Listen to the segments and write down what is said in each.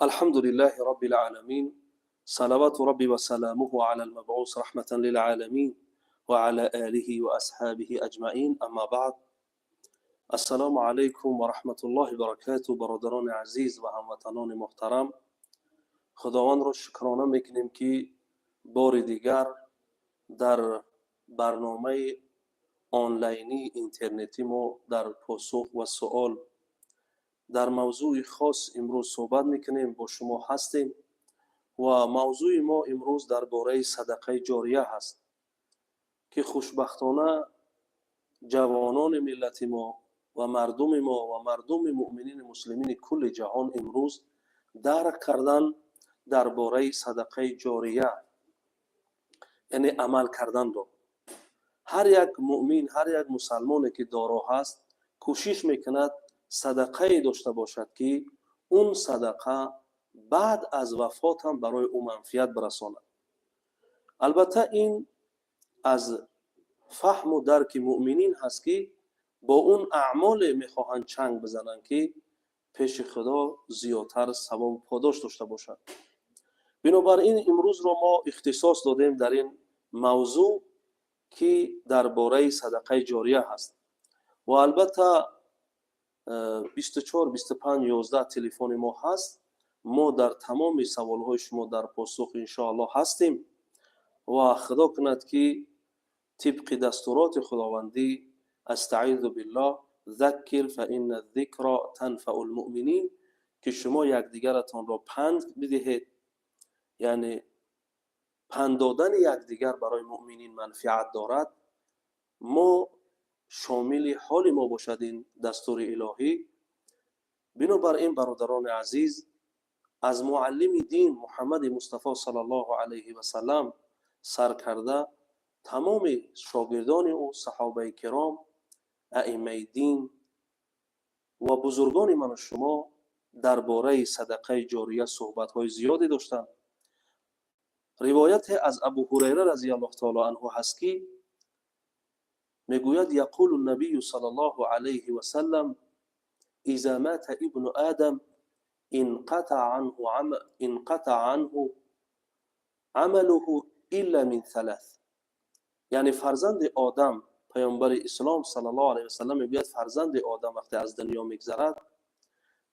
الحمد لله رب العالمين، صلوات ربي وسلامه على المبعوث رحمة للعالمين وعلى آله وأصحابه أجمعين. أما بعد، السلام عليكم ورحمة الله وبركاته. برادران عزیز و هموطنان محترم، خداوند را شکرانه میکنیم که بار دیگر در برنامه آنلاینی اینترنتی ما در پاسخ و سوال در موضوع خاص امروز صحبت میکنیم، با شما هستیم و موضوع ما امروز درباره صدقه جاریه هست که خوشبختانه جوانان ملت ما و مردم ما و مردم مؤمنین مسلمین کل جهان امروز درک کردن درباره صدقه جاریه، یعنی عمل کردن رو. هر یک مؤمن، هر یک مسلمانی که دارا هست کوشش میکند صدقه داشته باشد که اون صدقه بعد از وفات هم برای او منفعت برساند. البته این از فهم و درک مؤمنین هست که با اون اعمال میخواهند چنگ بزنند که پیش خدا زیادتر ثواب و پاداش داشته باشد. بنابراین امروز رو ما اختصاص دادیم در این موضوع که درباره صدقه جاریه هست و البته 24 25 11 تلفن ما هست. ما در تمام سوالهای شما در پاسخ ان شاء الله هستیم و خدا کند که طبق دستورات خداوندی استعیذ بالله ذکر فان الذکر تنفع المؤمنین، که شما یکدیگرتان را پند بدهید، یعنی پند دادن یکدیگر برای مؤمنین منفعت دارد. ما شامل حال ما باشد این دستور الهی. بنابراین برادران عزیز، از معلم دین محمد مصطفی صلی الله علیه و سلم سر کرده تمام شاگردان او، صحابه کرام، ائمه دین و بزرگان من و شما درباره صدقه جاریه صحبت های زیادی داشتند. روایت از ابو هریره رضی الله تعالی عنه هست که میگوید یقول النبی صلی الله علیه و سلم اذا مات ابن آدم انقطع عنه عمله الا من ثلاث. یعنی فرزند آدم، پیامبر اسلام صلی الله علیه و سلم میگوید فرزند آدم وقتی از دنیا میگذرد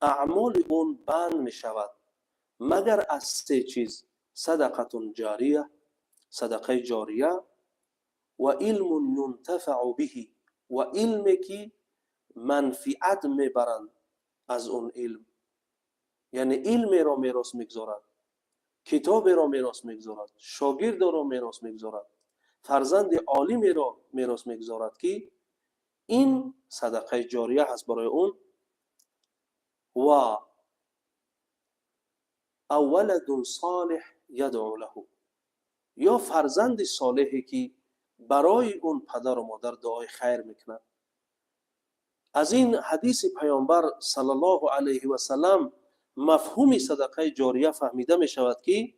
اعمال اون بند میشود مگر از سه چیز: صدقه جاریه، صدقه جاریه، و علم ينتفع به، و علمی که منفعت میبرند از اون علم، یعنی علمی را میراث میگذارد، کتابی را میراث میگذارد، شاگرد را میراث میگذارد، فرزند عالمی را میراث میگذارد که این صدقه جاریه هست برای اون. و اولد صالح یدعو له، یا فرزند صالحی که برای اون پدر و مادر دعای خیر میکنه. از این حدیث پیامبر صلی الله علیه و سلم مفهوم صدقه جاریه فهمیده می شود که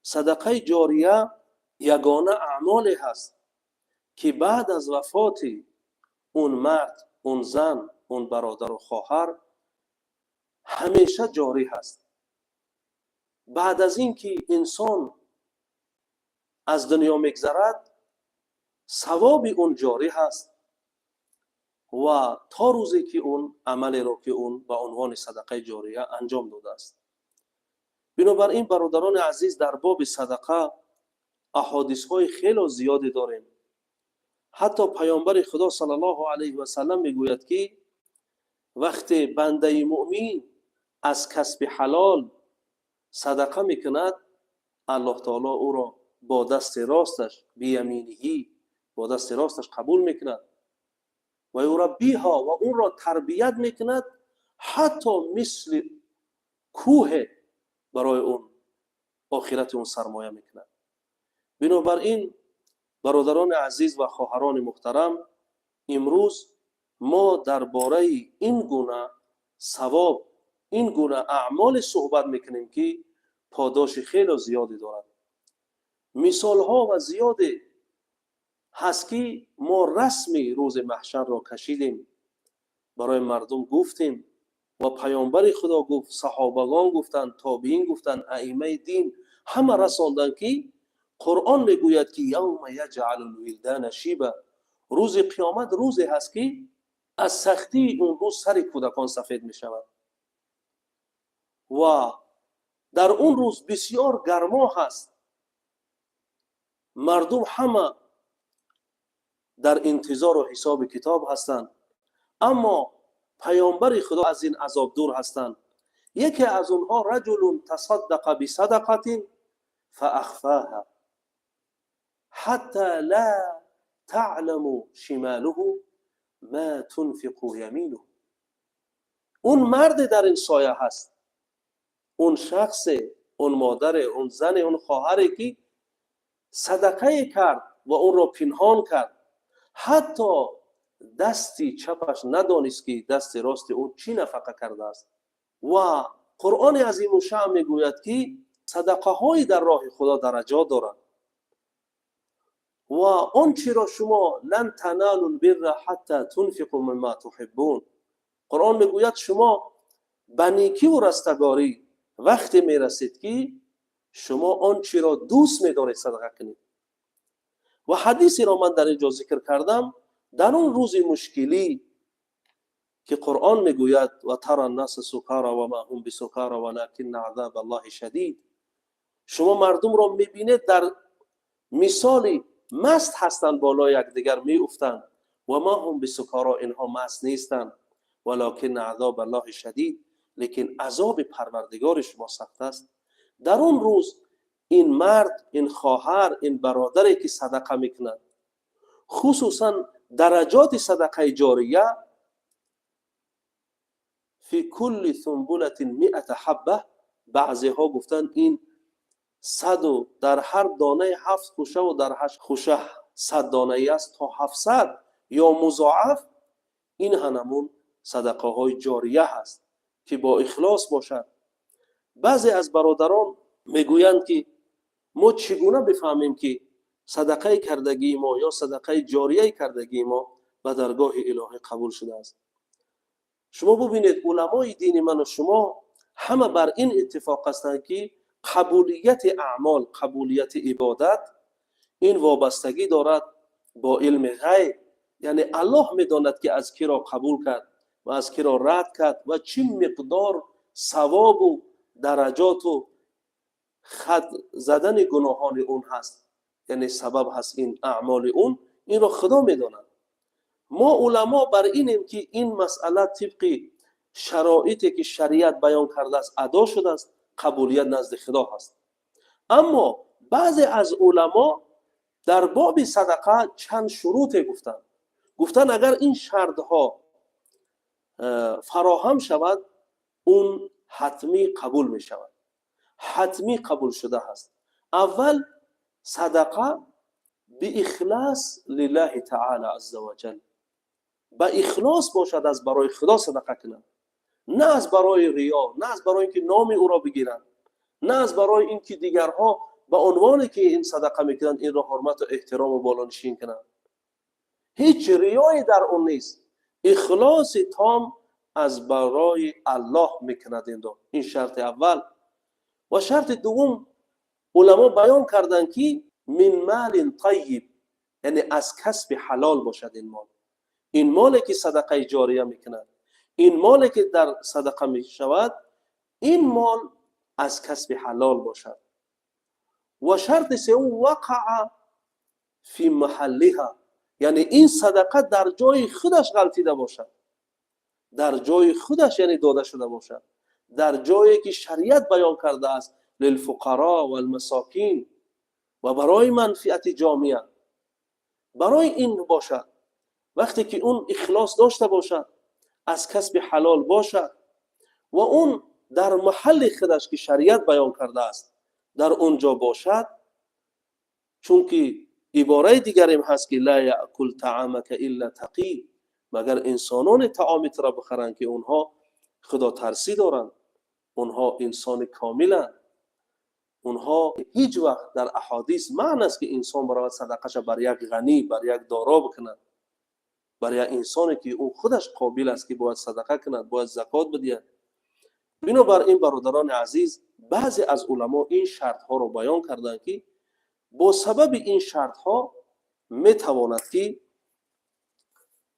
صدقه جاریه یگانه اعمالی هست که بعد از وفات اون مرد، اون زن، اون برادر و خواهر همیشه جاری هست. بعد از این که انسان از دنیا میگذرد ثواب اون جاری هست و تا روزی که اون عملی را که اون با عنوان صدقه جاریه انجام داده است. بنابراین برادران عزیز، در باب صدقه احادیث های خیلی زیادی داریم. حتی پیامبر خدا صلی الله علیه و سلم میگوید که وقتی بنده مؤمن از کسب حلال صدقه میکند، الله تعالی او را با دست راستش، بیمینهی، با دست راستش قبول میکند و یربیها، و اون را تربیت میکند حتی مثل کوه برای اون آخرت اون سرمایه میکند. بنابراین برادران عزیز و خواهران محترم، امروز ما درباره این گونه ثواب، این گونه اعمال صحبت میکنیم که پاداش خیلی زیادی دارد. مثال ها و زیاده هست که ما رسمی روز محشر را کشیدیم، برای مردم گفتیم و پیامبر خدا گفت، صحابگان گفتند، تابعین گفتند، ائمه دین همه رساندند که قرآن میگوید که یوم یجعل الولدان شیبا، روز قیامت روزی هست که از سختی اون روز سر کودکان سفید می شود و در اون روز بسیار گرما هست. مردم همه در انتظار و حساب کتاب هستند، اما پیامبر خدا از این عذاب دور هستند. یکی از اونها رجل تصدق بصدقه فاخفاها حتی لا تعلم شماله ما تنفق یمینه. اون مرد در این سایه هست، اون شخص، اون مادر، اون زن، اون خواهری که صدقه کرد و اون را پنهان کرد، حتی دستی چپش ندانست که دست راست اون چی نفقه کرده است. و قرآن عظیم و شأن میگوید که صدقه های در راه خدا درجات دارند و اون چی را شما لن تنالوا البر حتی تنفقوا مما تحبون. قرآن میگوید شما به نیکی و رستگاری وقتی میرسید که شما آن چی را دوست می‌دارید صدقه کنید. و حدیثی را من در اینجا ذکر کردم، در اون روز مشکلی که قرآن میگوید و ترى الناس سکارا و ما هم بسکارا ولکن عذاب الله شدید، شما مردم را میبینید در مثالی مست هستند، بالای یکدیگر میافتند، و ما هم بسکارا، اینها مست نیستند، ولکن عذاب الله شدید، لیکن عذاب پروردگار شما سخت است. در اون روز این مرد، این خواهر، این برادری که صدقه میکند، خصوصا درجات صدقه جاریه، فی کل ثنبله 100 حبه، بعضی ها گفتن این 100 در هر دانه 7 خوشه و در 8 خوشه 100 دانه است تا 700 یا مضاعف. این همون صدقه های جاریه هست که با اخلاص باشد. بعضی از برادران میگویند که ما چگونه بفهمیم که صدقه کردگی ما یا صدقه جاریه کردگی ما به درگاه الهی قبول شده است؟ شما ببینید علمای دین من و شما همه بر این اتفاق هستند که قبولیت اعمال، قبولیت عبادت، این وابستگی دارد با علم غیب. یعنی الله میداند که از کی را قبول کرد و از کی را رد کرد و چه مقدار ثواب و درجات و خط زدن گناهان اون هست، یعنی سبب هست این اعمال اون، این را خدا میداند. ما علما بر اینیم که این مسئله طبق شرایطی که شریعت بیان کرده است ادا شده است، قبولیت نزد خدا هست. اما بعضی از علما در باب صدقه چند شروط گفتن اگر این شرطها فراهم شود اون حتمی قبول می شود، حتمی قبول شده هست. اول، صدقه به اخلاص لله تعالی عزوجل، به اخلاص باشد، از برای خدا صدقه کنند، نه از برای ریا، نه از برای اینکه نام او را بگیرند، نه از برای اینکه دیگرها به عنوانی که این صدقه میکنند این را حرمت و احترام و بالانشین کنند. هیچ ریایی در اون نیست، اخلاص تام از برای الله میکند این شرط اول. و شرط دوم علما بیان کردند که من مال طیب، یعنی از کسب حلال باشد. این مالی که صدقه جاریه میکند، این مالی که در صدقه میشود، این مال از کسب حلال باشد. و شرط سوم وقع فی محلها، یعنی این صدقه در جای خودش غلطیده باشد، در جای خودش یعنی داده شده باشد، در جایی که شریعت بیان کرده است للفقراء والمساکین و برای منفعت جامعه، برای این باشد. وقتی که اون اخلاص داشته باشد، از کسب حلال باشد و اون در محل خودش که شریعت بیان کرده است در اونجا باشد، چون که عباره دیگری هم هست که لا یأکل طعامک الا تقی، مگر انسانان طعامت را بخورند که اونها خدا ترسی دارند، اونها انسان کاملند، اونها هیچ وقت در احادیث معنی است که انسان برای صدقه‌اش بر یک غنی، بر یک دارا بکند، برای انسانی که اون خودش قابل است که باید صدقه کند، باید زکات بدهد، بنابراین برادران عزیز، بعضی از علما این شرط ها رو بیان کردند که با سبب این شرط ها می تواند که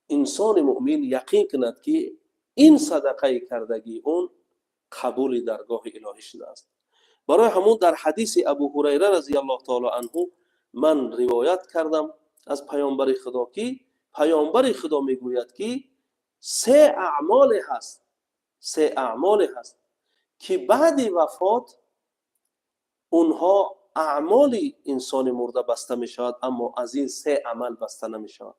انسان مؤمن یقین کند که این صدقه کردگی اون قبول درگاه الهی شده است. برای همون در حدیث ابو هریره رضی الله تعالی عنه من روایت کردم از پیامبر خدا که پیامبر خدا میگوید که سه اعمال هست که بعد وفات اونها اعمال انسان مرده بسته می شود، اما از این سه عمل بسته نمی شود.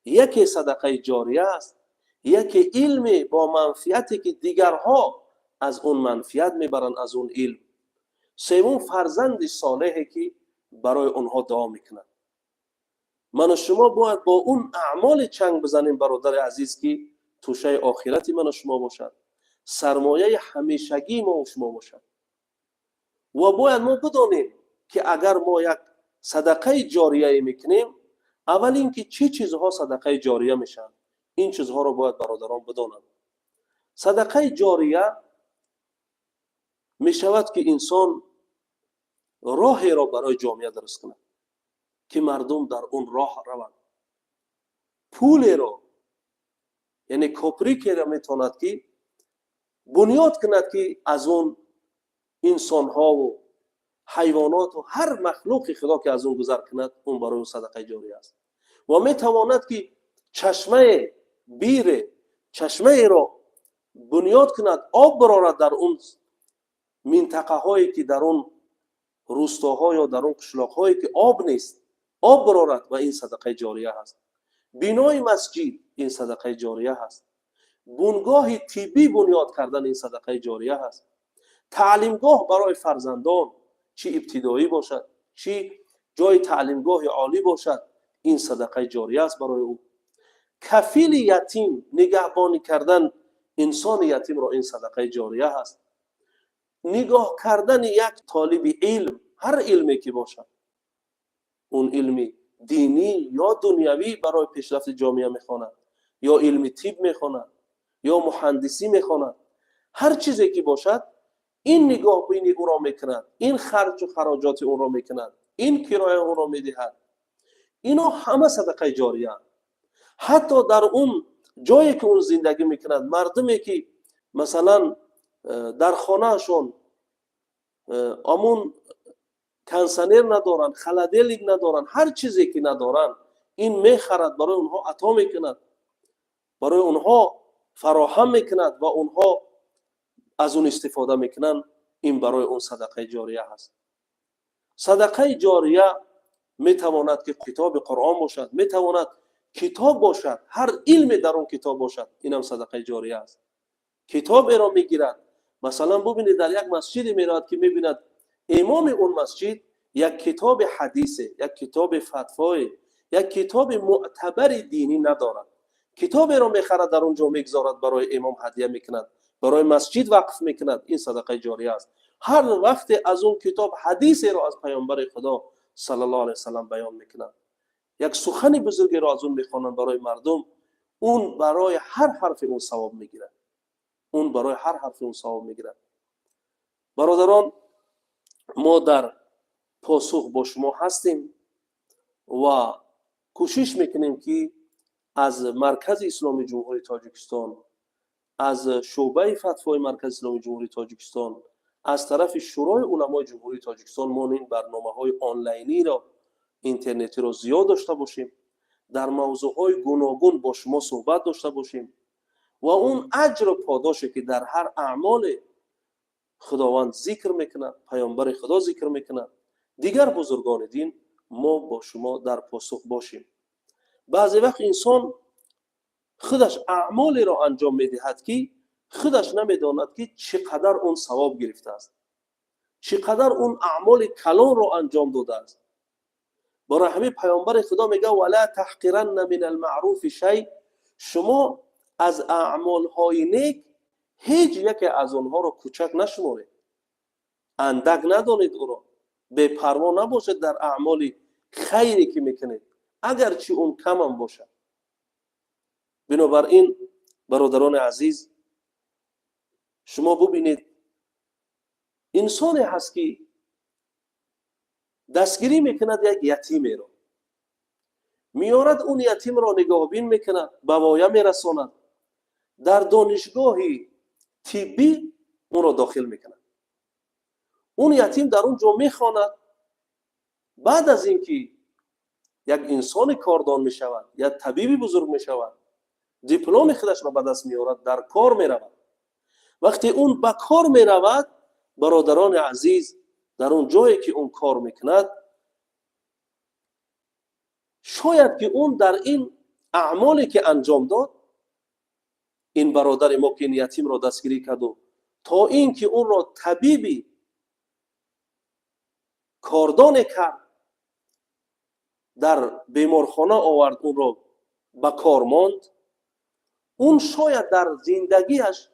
یکی صدقه جاریه است، یکی علم با منفعتی که دیگرها از اون منفعت میبرند از اون علم، سوم فرزند صالحی که برای اونها دعا میکنند. من و شما باید با اون اعمال چنگ بزنیم برادر عزیز که توشه آخرت من و شما باشد، سرمایه همیشگی ما و شما باشد. و باید ما بدانیم که اگر ما یک صدقه جاریه میکنیم، اول اینکه چه چیزها صدقه جاریه میشن، این چیزها رو باید برادران بدانند. صدقه جاریه میشود که انسان راهی را برای جامعه درست کند که مردم در اون راه روند، پول را یعنی کپری را میتواند که بنیاد کند که از اون انسان ها و حیوانات و هر مخلوق خدا که از اون گذر کند، اون برای اون صدقه جاریه است. و میتواند که چشمه بیر چشمه را بنیاد کند، آب برارد در اون منطقه هایی که در اون روستاها یا در اون قشلاق هایی که آب نیست، آب برارد و این صدقه جاریه هست. بنای مسجد این صدقه جاریه هست. بنگاه طبی بنیاد کردن این صدقه جاریه هست. تعلیمگاه برای فرزندان، چی ابتدایی باشد چی جای تعلیمگاه عالی باشد، این صدقه جاریه است برای او. کفیل یتیم، نگهبانی کردن انسان یتیم را، این صدقه جاریه هست. نگاه کردن یک طالب علم، هر علمی که باشد، اون علمی دینی یا دنیوی برای پیشرفت جامعه میخواند، یا علم طب میخواند، یا مهندسی میخواند، هر چیزی که باشد، این نگاه بینی او را میکند، این خرج و خراجات او را میکند، این کرایه او را میدهد. اینا همه صدقه جاریه. حتی در اون جایی که اون زندگی میکند، مردمی که مثلا در خانهشون امون کنسنر ندارن، خلدلیک ندارن، هر چیزی که ندارن، این میخرد برای اونها عطا میکند، برای اونها فراهم میکند و اونها از اون استفاده میکنن. این برای اون صدقه جاریه هست. صدقه جاریه میتواند که کتاب قرآن باشد، میتواند کتاب باشد، هر علم در اون کتاب باشد، اینم صدقه جاریه است. کتاب را میگیرد، مثلا ببینید در یک مسجد میراد که میبیند امام اون مسجد یک کتاب حدیثه، یک کتاب فتوای، یک کتاب معتبر دینی ندارد، کتاب را میخرد در اونجا میگذارد، برای امام هدیه میکند، برای مسجد وقف میکند، این صدقه جاریه است. هر وقت از اون کتاب حدیثی را از پیامبر خدا صلی الله علیه وسلم بیان میکند، یک سخن بزرگی را از اون میخوانند برای مردم، اون برای هر حرف اون ثواب میگیرد، اون برای هر حرف اون ثواب میگیرد. برادران، ما در پاسخ با شما هستیم و کوشش میکنیم که از مرکز اسلامی جمهوری تاجیکستان، از شعبه فتوای مرکز اسلامی جمهوری تاجیکستان، از طرف شورای علمای جمهوری تاجیکستان، ما این برنامه‌های آنلاینی را، اینترنتی را زیاد داشته باشیم، در موضوعهای گوناگون با شما صحبت داشته باشیم و اون اجر و پاداشی که در هر اعمال خداوند ذکر میکنه، پیامبر خدا ذکر میکنه، دیگر بزرگان دین، ما با شما در پاسخ باشیم. بعضی وقت انسان خودش اعمالی را انجام میدهد که خودش نمیداند که چقدر اون ثواب گرفته است، چقدر اون اعمال کلان را انجام داده است. برای همین پیامبر خدا میگه ولا تحقرن من المعروف شیء، شما از اعمالهای نیک هیچ یک از اونها رو کوچک نشمارید، اندک ندانید، او را بے پروا نباشید در اعمال خیری که میکنید، اگرچه اون کم هم باشد. بنابراین برادران عزیز، شما ببینید انسانی هست که دستگیری میکند یک یتیمی رو، میارد اون یتیم را نگاهبین میکند، به وایه میرساند، در دانشگاهی طبی اون را داخل میکند. اون یتیم در اونجا میخواند. بعد از اینکه یک انسان کاردان میشود، یک طبیبی بزرگ میشود، دیپلم خودش را به دست میارد، در کار میرود. وقتی اون به کار میرود، برادران عزیز، در اون جایی که اون کار میکند، شاید که اون در این اعمالی که انجام داد، این برادر ما که این یتیم را دستگیری کرد و تا این که اون را طبیبی کاردان کرد، در بیمارخانه آورد، اون را به کار ماند، اون شاید در زندگیش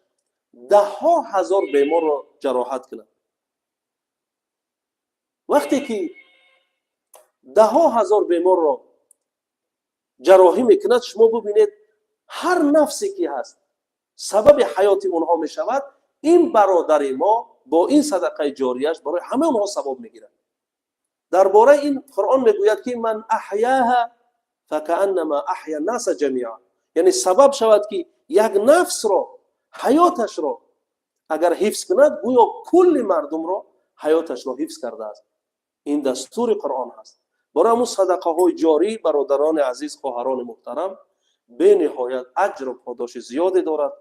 ده ها هزار بیمار را جراحت کند. وقتی که ده ها هزار بیمار را جراحی میکند، شما ببینید هر نفسی که هست سبب حیات اونها میشود، این برادر ما با این صدقه جاریش برای همه اونها ثواب میگیرد. درباره این قرآن میگوید که من احیاها فکأنما احیا الناس جمیعا، یعنی سبب شود که یک نفس را، حیاتش را اگر حفظ کند، گویا کل مردم را حیاتش را حفظ کرده است. این دستور قرآن هست. برای همون صدقه های جاری برادران عزیز، خواهران محترم، به نهایت اجر و پاداش زیادی دارد،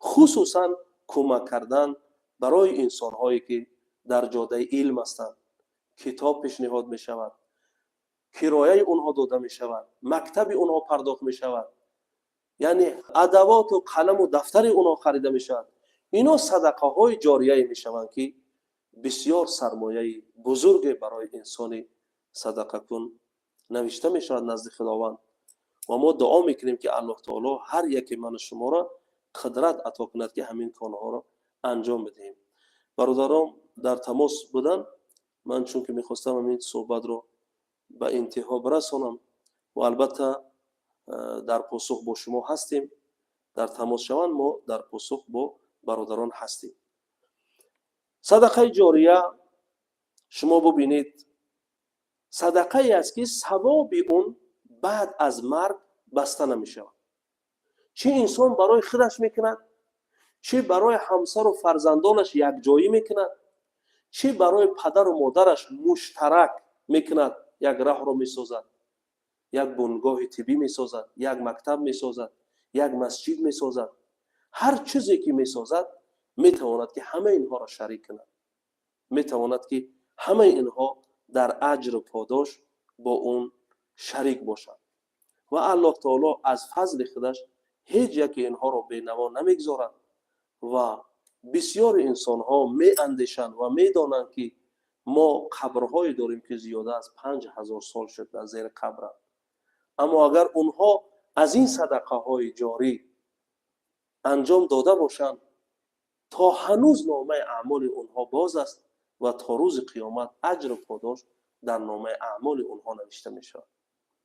خصوصا کمک کردن برای انسان هایی که در جاده علم هستند. کتاب پیشنهاد می شود، کرایه اونها داده می شود، مکتب اونها پرداخت می شود، یعنی ادوات و قلم و دفتر اونها خریده می شود. اینا صدقه های جاریه می شوند که بسیار سرمایه بزرگ برای انسان صدقه کن نوشته می شود نزد خداوند. و ما دعا میکنیم که الله تعالی هر یک من شما را قدرت عطا کند که همین کارها را انجام بدهیم. برادران در تماس بودن، من چون که میخواستم همین صحبت رو به انتها برسانم و البته در پاسخ با شما هستیم، در تماس شوند، ما در پاسخ با برادران هستیم. صدقه جاریه شما ببینید صدقه ای است که ثواب اون بعد از مرگ بسته نمیشه. چه انسان برای خودش میکند، چه برای همسر و فرزندانش یک جایی میکند، چه برای پدر و مادرش مشترک میکند، یک راه رو میسازد، یک بنگاه طبی میسازد، یک مکتب میسازد، یک مسجد میسازد. هر چیزی که میسازد میتواند که همه اینها را شریک کند، میتواند که همه اینها در اجر و پاداش با اون شریک باشد. و الله تعالی از فضل خودش هیچ یک اینها را بینوا نمیگذارد. و بسیار انسان ها می اندیشند و می دانند که ما قبرهایی داریم که زیاده از 5000 سال شد در زیر قبر. اما اگر اونها از این صدقه های جاری انجام داده باشند، تا هنوز نامه اعمال اونها باز است و تا روز قیامت اجر و پاداش در نامه اعمال اونها نوشته می شود.